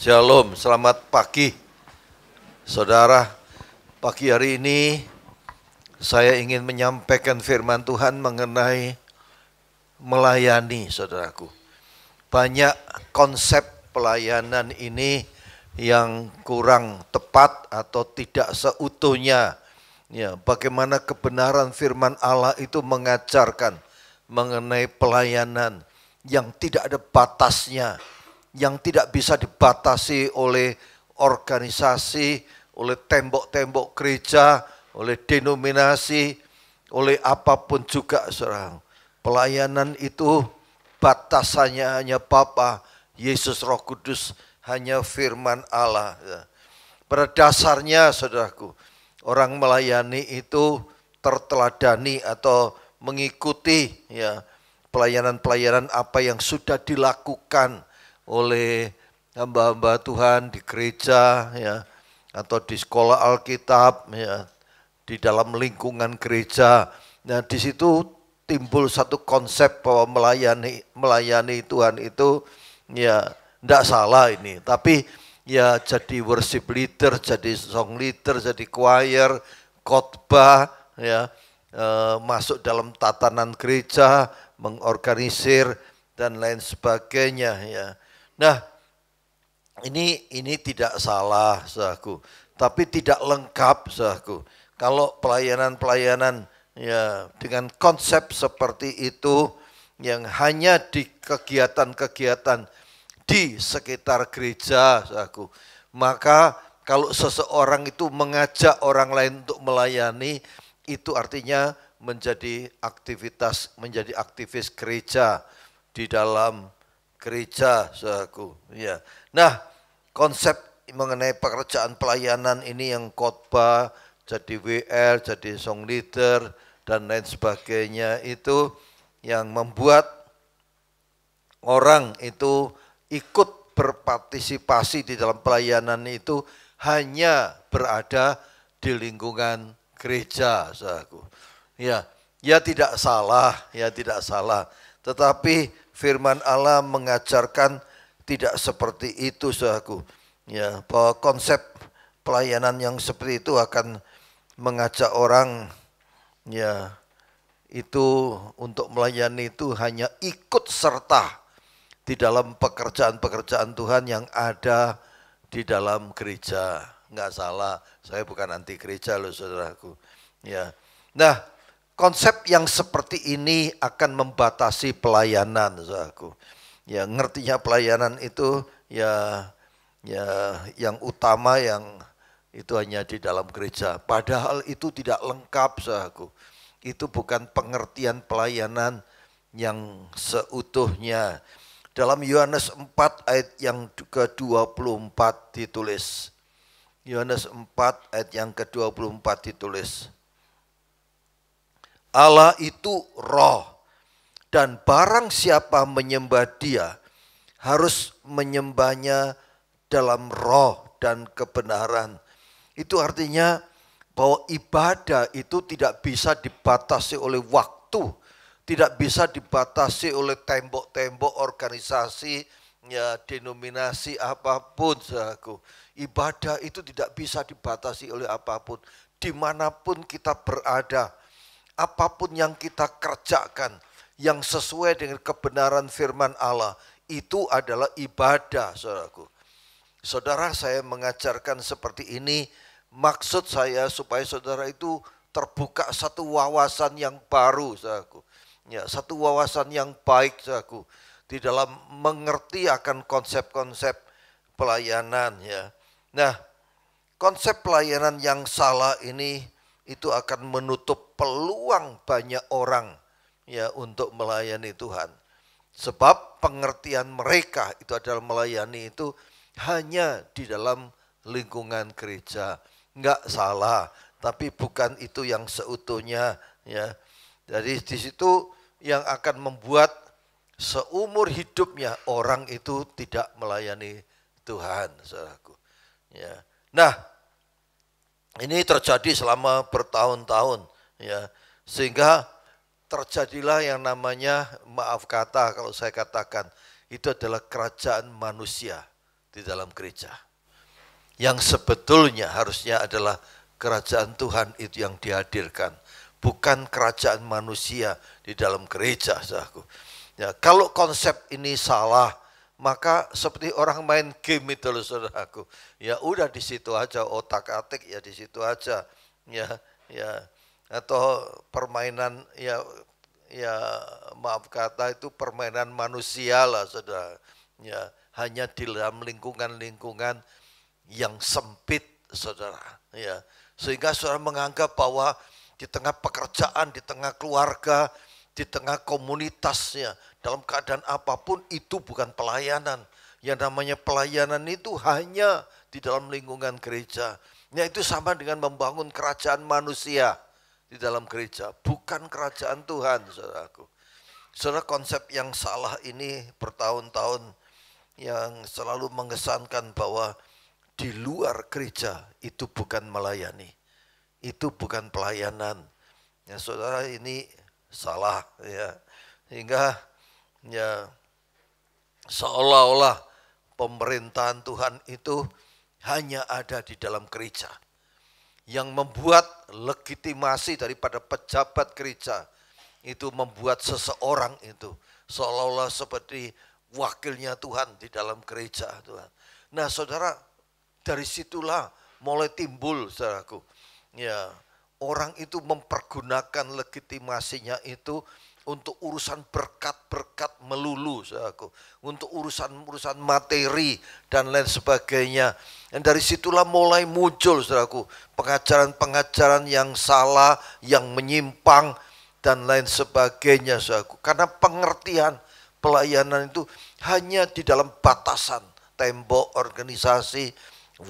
Shalom, selamat pagi saudara. Pagi hari ini saya ingin menyampaikan firman Tuhan mengenai melayani, saudaraku. Banyak konsep pelayanan ini yang kurang tepat atau tidak seutuhnya. Ya, bagaimana kebenaran firman Allah itu mengajarkan mengenai pelayanan yang tidak ada batasnya, yang tidak bisa dibatasi oleh organisasi, oleh tembok-tembok gereja, oleh denominasi, oleh apapun juga, saudara. Pelayanan itu batasannya hanya Bapa, Yesus, Roh Kudus, hanya firman Allah. Pada dasarnya, saudaraku, orang melayani itu terteladani atau mengikuti ya pelayanan-pelayanan apa yang sudah dilakukan oleh hamba-hamba Tuhan di gereja ya, atau di sekolah Alkitab ya, di dalam lingkungan gereja. Nah, di situ timbul satu konsep bahwa melayani Tuhan itu ya tidak salah ini, tapi ya jadi worship leader, jadi song leader, jadi choir, khotbah ya, masuk dalam tatanan gereja, mengorganisir dan lain sebagainya ya. Nah, ini tidak salah, saudaraku, tapi tidak lengkap, saudaraku. Kalau pelayanan-pelayanan ya dengan konsep seperti itu yang hanya di kegiatan-kegiatan di sekitar gereja, saudaraku, maka kalau seseorang itu mengajak orang lain untuk melayani, itu artinya menjadi aktivis gereja di dalam gereja, saudaraku. Ya. Nah, konsep mengenai pekerjaan pelayanan ini yang khotbah, jadi WL, jadi song leader dan lain sebagainya itu yang membuat orang itu ikut berpartisipasi di dalam pelayanan itu hanya berada di lingkungan gereja, saudaraku. Ya, ya tidak salah, tetapi firman Allah mengajarkan tidak seperti itu, saudaraku. Ya, bahwa konsep pelayanan yang seperti itu akan mengajak orang ya itu untuk melayani itu hanya ikut serta di dalam pekerjaan-pekerjaan Tuhan yang ada di dalam gereja. Enggak salah, saya bukan anti gereja loh, saudaraku. Ya. Nah, konsep yang seperti ini akan membatasi pelayanan, saudaraku. Ya, ngertinya pelayanan itu ya yang utama yang itu hanya di dalam gereja. Padahal itu tidak lengkap, saudaraku. Itu bukan pengertian pelayanan yang seutuhnya. Dalam Yohanes 4 ayat yang ke-24 ditulis. Yohanes 4 ayat yang ke-24 ditulis. Allah itu roh, dan barang siapa menyembah dia harus menyembahnya dalam roh dan kebenaran. Itu artinya bahwa ibadah itu tidak bisa dibatasi oleh waktu, tidak bisa dibatasi oleh tembok-tembok organisasi, ya denominasi apapun, saudaraku. Ibadah itu tidak bisa dibatasi oleh apapun, dimanapun kita berada. Apapun yang kita kerjakan yang sesuai dengan kebenaran firman Allah itu adalah ibadah, saudaraku. Saudara, saya mengajarkan seperti ini, maksud saya supaya saudara itu terbuka satu wawasan yang baru, saudaraku. Ya, satu wawasan yang baik, saudaraku, di dalam mengerti akan konsep-konsep pelayanan ya. Nah, konsep pelayanan yang salah ini itu akan menutup peluang banyak orang ya untuk melayani Tuhan. Sebab pengertian mereka itu adalah melayani itu hanya di dalam lingkungan gereja. Enggak salah, tapi bukan itu yang seutuhnya ya. Jadi di situ yang akan membuat seumur hidupnya orang itu tidak melayani Tuhan, saudaraku. Ya. Nah, ini terjadi selama bertahun-tahun ya, sehingga terjadilah yang namanya, maaf kata kalau saya katakan, itu adalah kerajaan manusia di dalam gereja. Yang sebetulnya harusnya adalah kerajaan Tuhan itu yang dihadirkan, bukan kerajaan manusia di dalam gereja, saudaraku. Ya, kalau konsep ini salah, maka seperti orang main game itu loh, saudaraku. Ya udah di situ aja, otak-atik ya di situ aja. Ya, atau permainan ya maaf kata itu permainan manusia lah, saudara. Ya, hanya di dalam lingkungan-lingkungan yang sempit, saudara. Ya, sehingga saudara menganggap bahwa di tengah pekerjaan, di tengah keluarga, di tengah komunitasnya, dalam keadaan apapun itu bukan pelayanan. Yang namanya pelayanan itu hanya di dalam lingkungan gereja. Ya, itu sama dengan membangun kerajaan manusia di dalam gereja, bukan kerajaan Tuhan, saudaraku. Saudara, konsep yang salah ini bertahun-tahun yang selalu mengesankan bahwa di luar gereja itu bukan melayani, itu bukan pelayanan. Ya, saudara, ini salah ya. Sehingga ya seolah-olah pemerintahan Tuhan itu hanya ada di dalam gereja. Yang membuat legitimasi daripada pejabat gereja itu membuat seseorang itu seolah-olah seperti wakilnya Tuhan di dalam gereja, Tuhan. Nah, saudara, dari situlah mulai timbul, saudaraku. Ya, orang itu mempergunakan legitimasinya itu untuk urusan berkat-berkat melulu, saudaraku, untuk urusan-urusan materi dan lain sebagainya. Dan dari situlah mulai muncul, saudaraku, pengajaran-pengajaran yang salah, yang menyimpang dan lain sebagainya, saudaraku. Karena pengertian pelayanan itu hanya di dalam batasan tembok organisasi,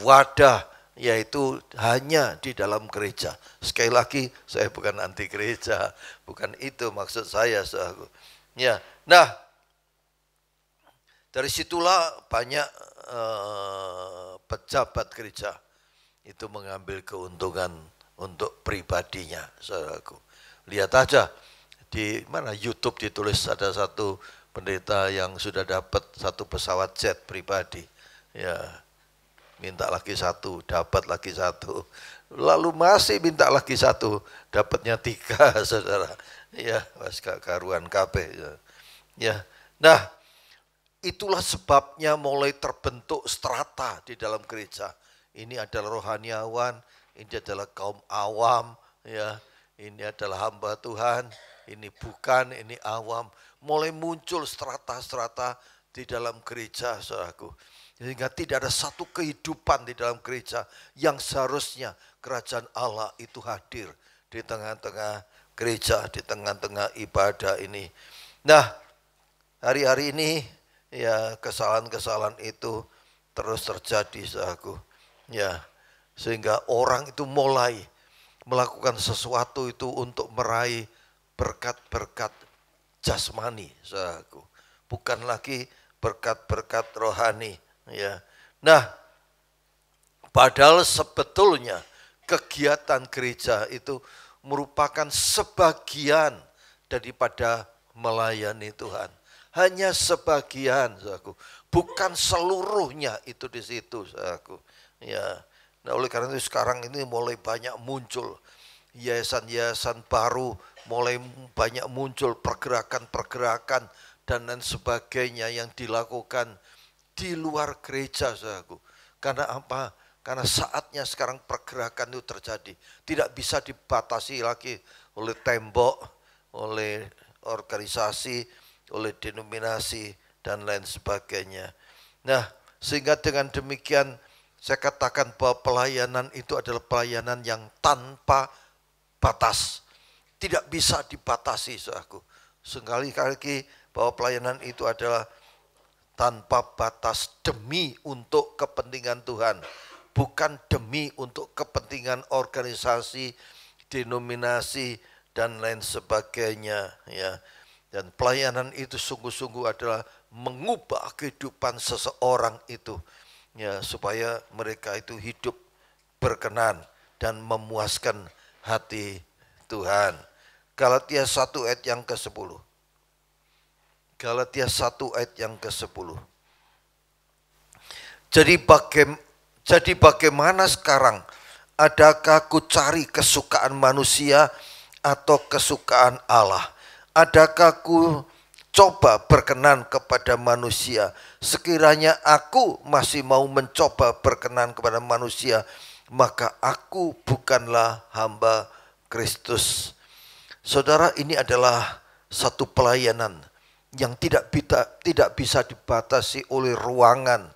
wadah, yaitu hanya di dalam gereja. Sekali lagi, saya bukan anti gereja, bukan itu maksud saya, saudaraku. Ya, nah, dari situlah banyak pejabat gereja itu mengambil keuntungan untuk pribadinya, saudaraku. Lihat aja di mana YouTube ditulis ada satu pendeta yang sudah dapat satu pesawat jet pribadi, ya. Minta lagi satu, dapat lagi satu, lalu masih minta lagi satu, dapatnya 3, saudara. Ya, pas karuan kabeh. Ya, nah, itulah sebabnya mulai terbentuk strata di dalam gereja. Ini adalah rohaniawan, ini adalah kaum awam, ya, ini adalah hamba Tuhan, ini bukan, ini awam. Mulai muncul strata-strata di dalam gereja, saudaraku. Sehingga tidak ada satu kehidupan di dalam gereja yang seharusnya kerajaan Allah itu hadir di tengah-tengah gereja, di tengah-tengah ibadah ini. Nah, hari-hari ini ya kesalahan-kesalahan itu terus terjadi, saudaraku. Ya, sehingga orang itu mulai melakukan sesuatu itu untuk meraih berkat-berkat jasmani, saudaraku. Bukan lagi berkat-berkat rohani. Ya, nah, padahal sebetulnya kegiatan gereja itu merupakan sebagian daripada melayani Tuhan. Hanya sebagian, saudaraku. Bukan seluruhnya itu di situ, saudaraku. Ya, nah oleh karena itu sekarang ini mulai banyak muncul yayasan-yayasan baru, mulai banyak muncul pergerakan-pergerakan dan lain sebagainya yang dilakukan di luar gereja, saudaraku. Karena apa? Karena saatnya sekarang pergerakan itu terjadi. Tidak bisa dibatasi lagi oleh tembok, oleh organisasi, oleh denominasi, dan lain sebagainya. Nah, sehingga dengan demikian saya katakan bahwa pelayanan itu adalah pelayanan yang tanpa batas. Tidak bisa dibatasi, saudaraku. Sekali-kali bahwa pelayanan itu adalah tanpa batas demi untuk kepentingan Tuhan, bukan demi untuk kepentingan organisasi, denominasi dan lain sebagainya, ya. Dan pelayanan itu sungguh-sungguh adalah mengubah kehidupan seseorang itu, ya, supaya mereka itu hidup berkenan dan memuaskan hati Tuhan. Galatia 1 ayat yang ke-10. Galatia 1 ayat yang ke-10. Jadi bagaimana sekarang? Adakah ku cari kesukaan manusia atau kesukaan Allah? Adakah ku coba berkenan kepada manusia? Sekiranya aku masih mau mencoba berkenan kepada manusia, maka aku bukanlah hamba Kristus. Saudara, ini adalah satu pelayanan yang tidak bisa dibatasi oleh ruangan,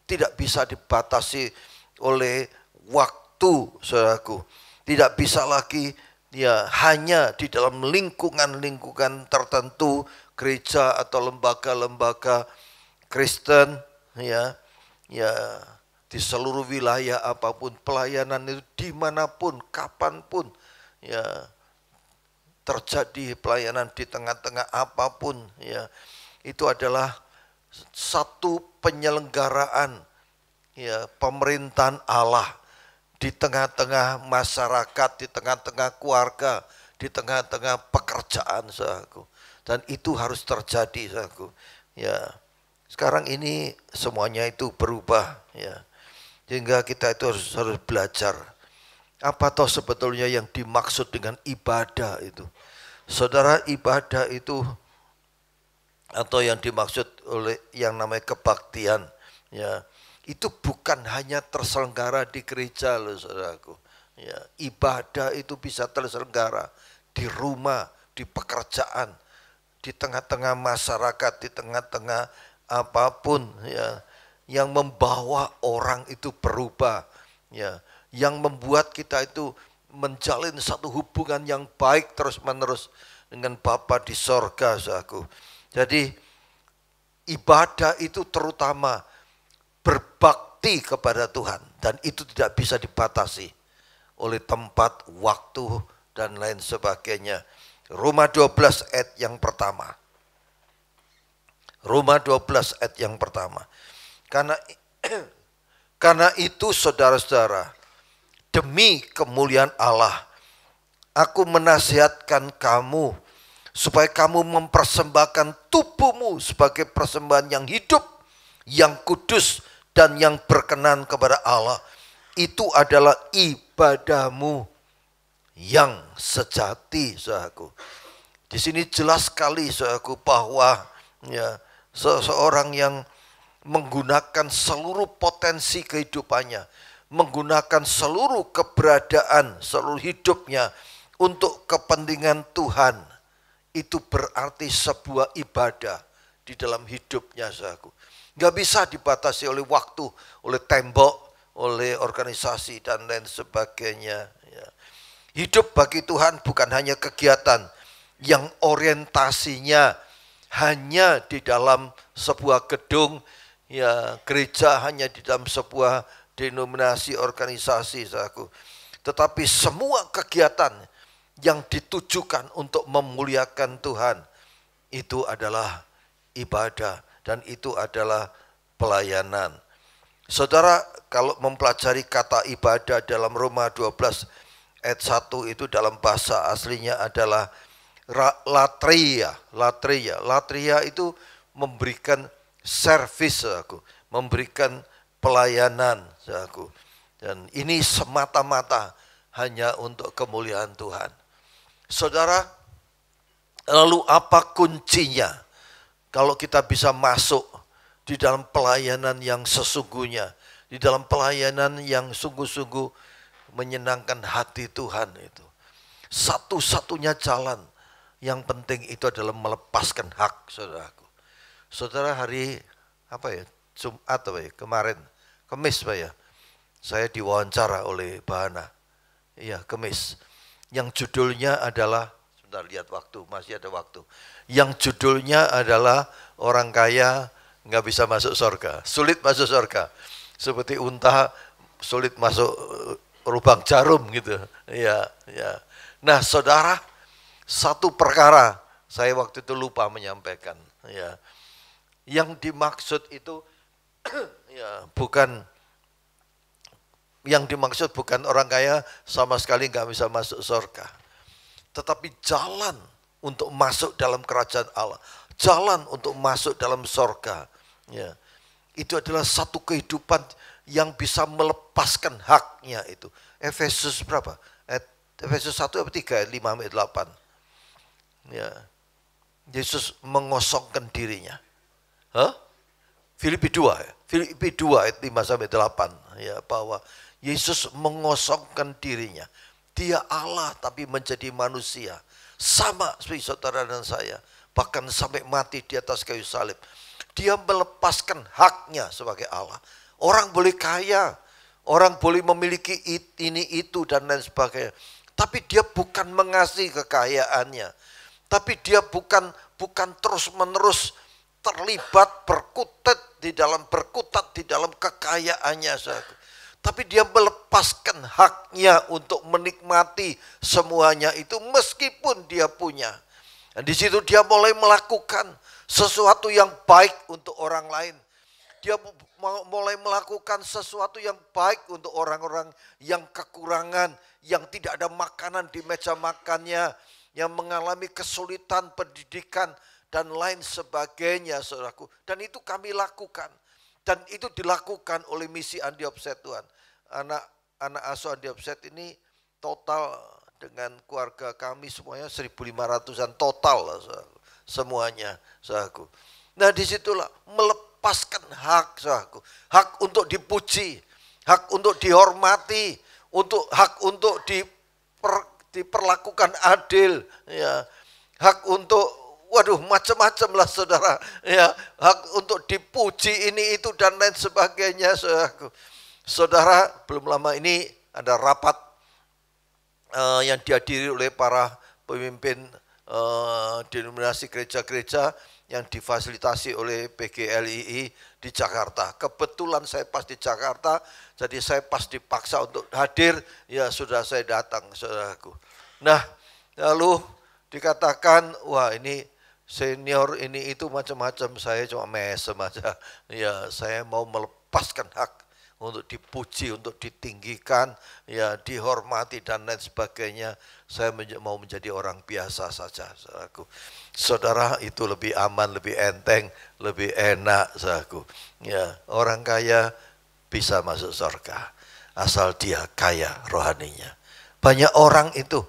tidak bisa dibatasi oleh waktu, saudaraku. Tidak bisa lagi ya hanya di dalam lingkungan tertentu, gereja atau lembaga-lembaga Kristen, ya di seluruh wilayah apapun pelayanan itu, dimanapun, kapanpun, ya terjadi pelayanan di tengah-tengah apapun, ya itu adalah satu penyelenggaraan ya pemerintahan Allah di tengah-tengah masyarakat, di tengah-tengah keluarga, di tengah-tengah pekerjaan, saudaraku. Dan itu harus terjadi, saudaraku. Ya, sekarang ini semuanya itu berubah, ya. Sehingga kita itu harus belajar. Apa toh sebetulnya yang dimaksud dengan ibadah itu? Saudara, ibadah itu atau yang dimaksud oleh yang namanya kebaktian, ya itu bukan hanya terselenggara di gereja loh, saudaraku. Ya, ibadah itu bisa terselenggara di rumah, di pekerjaan, di tengah-tengah masyarakat, di tengah-tengah apapun, ya yang membawa orang itu berubah, ya yang membuat kita itu menjalin satu hubungan yang baik terus-menerus dengan Bapa di sorga, saudaraku. Jadi ibadah itu terutama berbakti kepada Tuhan, dan itu tidak bisa dibatasi oleh tempat, waktu, dan lain sebagainya. Roma 12 ayat yang pertama. Roma 12 ayat yang pertama. Karena itu saudara-saudara, demi kemuliaan Allah, aku menasihatkan kamu supaya kamu mempersembahkan tubuhmu sebagai persembahan yang hidup, yang kudus, dan yang berkenan kepada Allah. Itu adalah ibadahmu yang sejati, saudaraku. Di sini jelas sekali, saudaraku, bahwa ya seseorang yang menggunakan seluruh potensi kehidupannya, menggunakan seluruh keberadaan, seluruh hidupnya untuk kepentingan Tuhan, itu berarti sebuah ibadah di dalam hidupnya, saudaraku. Gak bisa dibatasi oleh waktu, oleh tembok, oleh organisasi, dan lain sebagainya. Ya. Hidup bagi Tuhan bukan hanya kegiatan yang orientasinya hanya di dalam sebuah gedung, ya gereja hanya di dalam sebuah denominasi, organisasi, saudaraku. Tetapi semua kegiatan yang ditujukan untuk memuliakan Tuhan, itu adalah ibadah, dan itu adalah pelayanan. Saudara, kalau mempelajari kata ibadah dalam Roma 12 ayat 1 itu dalam bahasa aslinya adalah latria. Latria itu memberikan servis, aku, memberikan pelayanan, aku. Dan ini semata-mata hanya untuk kemuliaan Tuhan. Saudara, lalu apa kuncinya kalau kita bisa masuk di dalam pelayanan yang sesungguhnya, di dalam pelayanan yang sungguh-sungguh menyenangkan hati Tuhan itu? Satu-satunya jalan yang penting itu adalah melepaskan hak, saudaraku. Saudara, hari Jumat kemarin, Kamis ya, saya diwawancara oleh Bahana, iya Kamis, yang judulnya adalah, sebentar lihat waktu, masih ada waktu, yang judulnya adalah orang kaya nggak bisa masuk surga, sulit masuk surga, seperti unta sulit masuk lubang jarum gitu, ya. Nah, saudara, satu perkara saya waktu itu lupa menyampaikan, ya. Yang dimaksud itu ya yang dimaksud bukan orang kaya sama sekali nggak bisa masuk surga, tetapi jalan untuk masuk dalam kerajaan Allah, jalan untuk masuk dalam surga, ya. Itu adalah satu kehidupan yang bisa melepaskan haknya itu. Efesus berapa? Efesus 1 ayat 3, 5 ayat 8. Ya. Yesus mengosongkan dirinya. Hah? Filipi 2 ya. Filipi 2 ayat 5 sampai 8 ya, bahwa Yesus mengosongkan dirinya. Dia Allah tapi menjadi manusia. Sama seperti saudara dan saya. Bahkan sampai mati di atas kayu salib. Dia melepaskan haknya sebagai Allah. Orang boleh kaya, orang boleh memiliki ini itu dan lain sebagainya. Tapi dia bukan mengasihi kekayaannya. Tapi dia bukan terus-menerus terlibat berkutat di dalam kekayaannya. Tapi dia melepaskan haknya untuk menikmati semuanya itu meskipun dia punya. Dan di situ dia mulai melakukan sesuatu yang baik untuk orang lain. Dia mulai melakukan sesuatu yang baik untuk orang-orang yang kekurangan, yang tidak ada makanan di meja makannya, yang mengalami kesulitan pendidikan dan lain sebagainya, saudaraku. Dan itu kami lakukan. Dan itu dilakukan oleh misi Andi Offset Tuhan. Anak asuh Andi Offset ini total dengan keluarga kami semuanya 1.500-an total, saudaraku. Semuanya, saudaraku. Nah disitulah melepaskan hak, saudaraku. Hak untuk dipuji, hak untuk dihormati, hak untuk diperlakukan adil, ya. Hak untuk macam-macam lah saudara, ya. Hak untuk dipuji ini itu dan lain sebagainya, saudaraku. Saudara, belum lama ini ada rapat yang dihadiri oleh para pemimpin denominasi gereja-gereja yang difasilitasi oleh PGLII di Jakarta. Kebetulan saya pas di Jakarta, jadi saya pas dipaksa untuk hadir, ya sudah saya datang, saudaraku. Nah, lalu dikatakan, wah ini senior ini itu macam-macam, saya cuma mesem aja. Ya, saya mau melepaskan hak untuk dipuji, untuk ditinggikan, ya dihormati dan lain sebagainya. Saya mau menjadi orang biasa saja, saudaraku. Saudara, itu lebih aman, lebih enteng, lebih enak, saudaraku. Ya, orang kaya bisa masuk surga asal dia kaya rohaninya. Banyak orang itu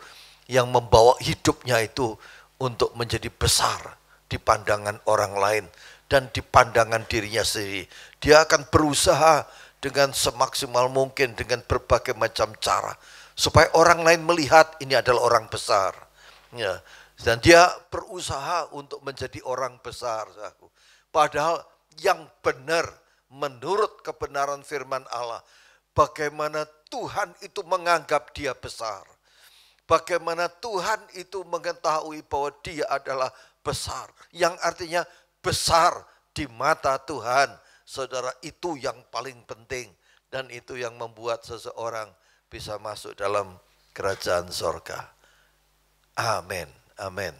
yang membawa hidupnya itu untuk menjadi besar di pandangan orang lain dan di pandangan dirinya sendiri. Dia akan berusaha dengan semaksimal mungkin dengan berbagai macam cara supaya orang lain melihat ini adalah orang besar, ya. Dan dia berusaha untuk menjadi orang besar, padahal yang benar menurut kebenaran firman Allah, bagaimana Tuhan itu menganggap dia besar, bagaimana Tuhan itu mengetahui bahwa dia adalah besar, yang artinya besar di mata Tuhan. Saudara, itu yang paling penting dan itu yang membuat seseorang bisa masuk dalam kerajaan sorga. Amin, amin.